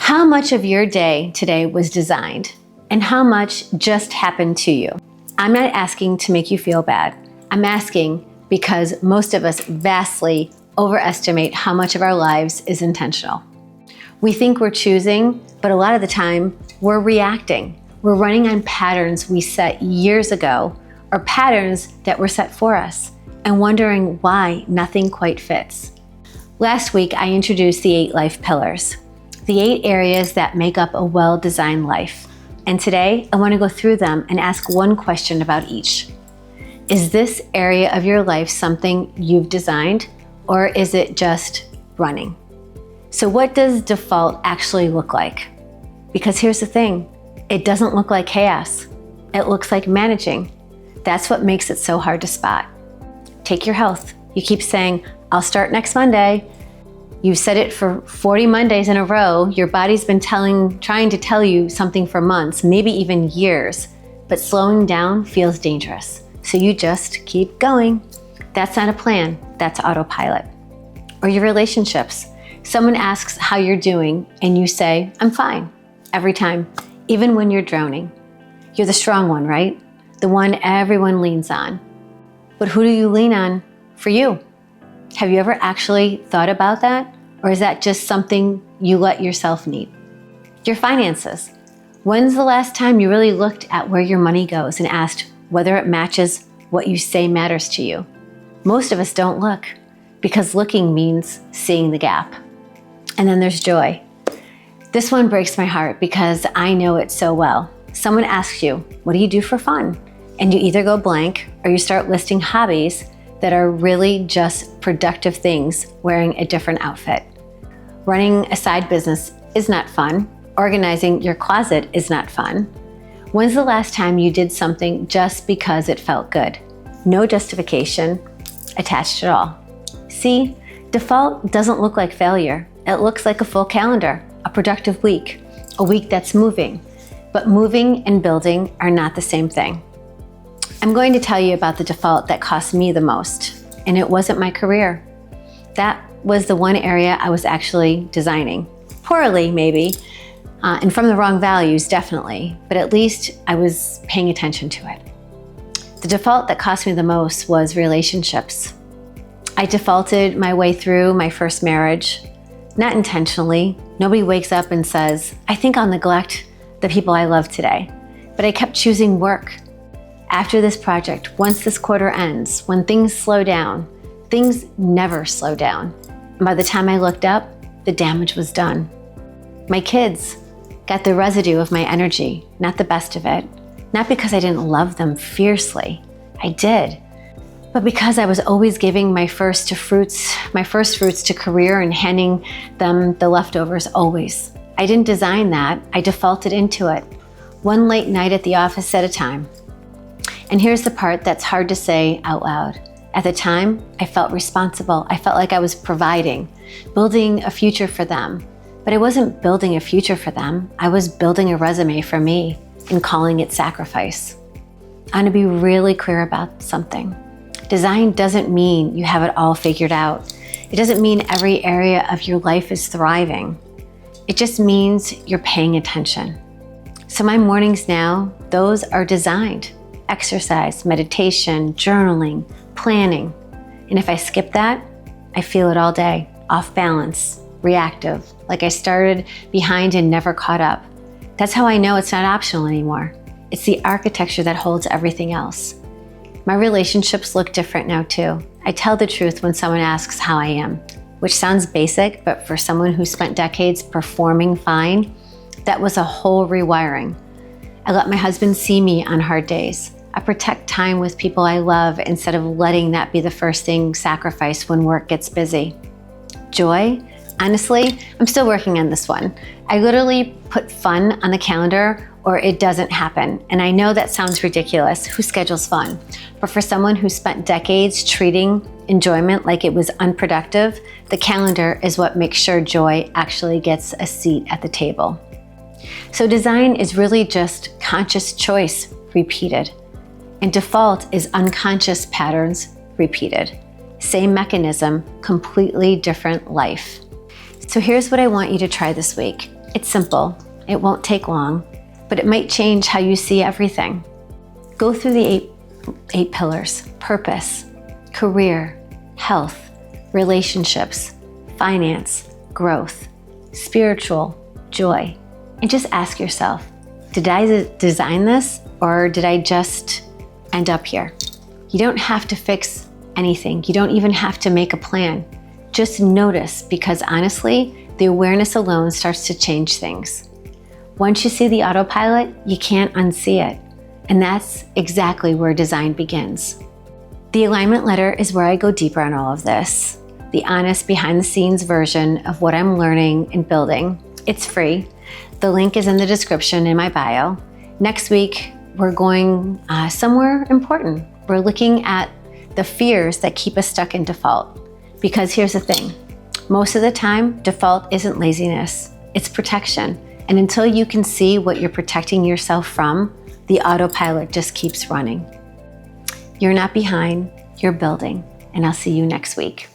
How much of your day today was designed and how much just happened to you? I'm not asking to make you feel bad. I'm asking because most of us vastly overestimate how much of our lives is intentional. We think we're choosing, but a lot of the time we're reacting. We're running on patterns we set years ago or patterns that were set for us and wondering why nothing quite fits. Last week, I introduced the 8 life pillars, the 8 areas that make up a well-designed life. And today, I want to go through them and ask one question about each. Is this area of your life something you've designed, or is it just running? So what does default actually look like? Because here's the thing, it doesn't look like chaos. It looks like managing. That's what makes it so hard to spot. Take your health. You keep saying, I'll start next Monday. You've said it for 40 Mondays in a row. Your body's been trying to tell you something for months, maybe even years, but slowing down feels dangerous. So you just keep going. That's not a plan, that's autopilot. Or your relationships. Someone asks how you're doing and you say, I'm fine, every time, even when you're drowning. You're the strong one, right? The one everyone leans on. But who do you lean on for you? Have you ever actually thought about that? Or is that just something you let yourself need? Your finances. When's the last time you really looked at where your money goes and asked whether it matches what you say matters to you? Most of us don't look because looking means seeing the gap. And then there's joy. This one breaks my heart because I know it so well. Someone asks you, what do you do for fun? And you either go blank or you start listing hobbies that are really just productive things wearing a different outfit. Running a side business is not fun. Organizing your closet is not fun. When's the last time you did something just because it felt good? No justification attached at all. See, default doesn't look like failure. It looks like a full calendar, a productive week, a week that's moving. But moving and building are not the same thing. I'm going to tell you about the default that cost me the most, and it wasn't my career. That was the one area I was actually designing. Poorly, maybe, and from the wrong values, definitely, but at least I was paying attention to it. The default that cost me the most was relationships. I defaulted my way through my first marriage, not intentionally. Nobody wakes up and says, I think I'll neglect the people I love today, but I kept choosing work. After this project, once this quarter ends, when things slow down, things never slow down. And by the time I looked up, the damage was done. My kids got the residue of my energy, not the best of it. Not because I didn't love them fiercely, I did, but because I was always giving my first fruits to career and handing them the leftovers always. I didn't design that, I defaulted into it. One late night at the office at a time. And here's the part that's hard to say out loud. At the time, I felt responsible. I felt like I was providing, building a future for them. But I wasn't building a future for them. I was building a resume for me and calling it sacrifice. I want to be really clear about something. Design doesn't mean you have it all figured out. It doesn't mean every area of your life is thriving. It just means you're paying attention. So my mornings now, those are designed. Exercise, meditation, journaling, planning. And if I skip that, I feel it all day, off balance, reactive, like I started behind and never caught up. That's how I know it's not optional anymore. It's the architecture that holds everything else. My relationships look different now too. I tell the truth when someone asks how I am, which sounds basic, but for someone who spent decades performing fine, that was a whole rewiring. I let my husband see me on hard days. I protect time with people I love instead of letting that be the first thing sacrificed when work gets busy. Joy? Honestly, I'm still working on this one. I literally put fun on the calendar or it doesn't happen. And I know that sounds ridiculous. Who schedules fun? But for someone who spent decades treating enjoyment like it was unproductive, the calendar is what makes sure joy actually gets a seat at the table. So design is really just conscious choice repeated. And default is unconscious patterns repeated. Same mechanism, completely different life. So here's what I want you to try this week. It's simple. It won't take long, but it might change how you see everything. Go through the eight pillars: purpose, career, health, relationships, finance, growth, spiritual, joy. And just ask yourself, did I design this, or did I just end up here? You don't have to fix anything. You don't even have to make a plan. Just notice, because honestly, the awareness alone starts to change things. Once you see the autopilot, you can't unsee it. And that's exactly where design begins. The alignment letter is where I go deeper on all of this. The honest behind the scenes version of what I'm learning and building. It's free. The link is in the description in my bio. Next week, we're going somewhere important. We're looking at the fears that keep us stuck in default. Because here's the thing, most of the time, default isn't laziness, it's protection. And until you can see what you're protecting yourself from, the autopilot just keeps running. You're not behind, you're building. And I'll see you next week.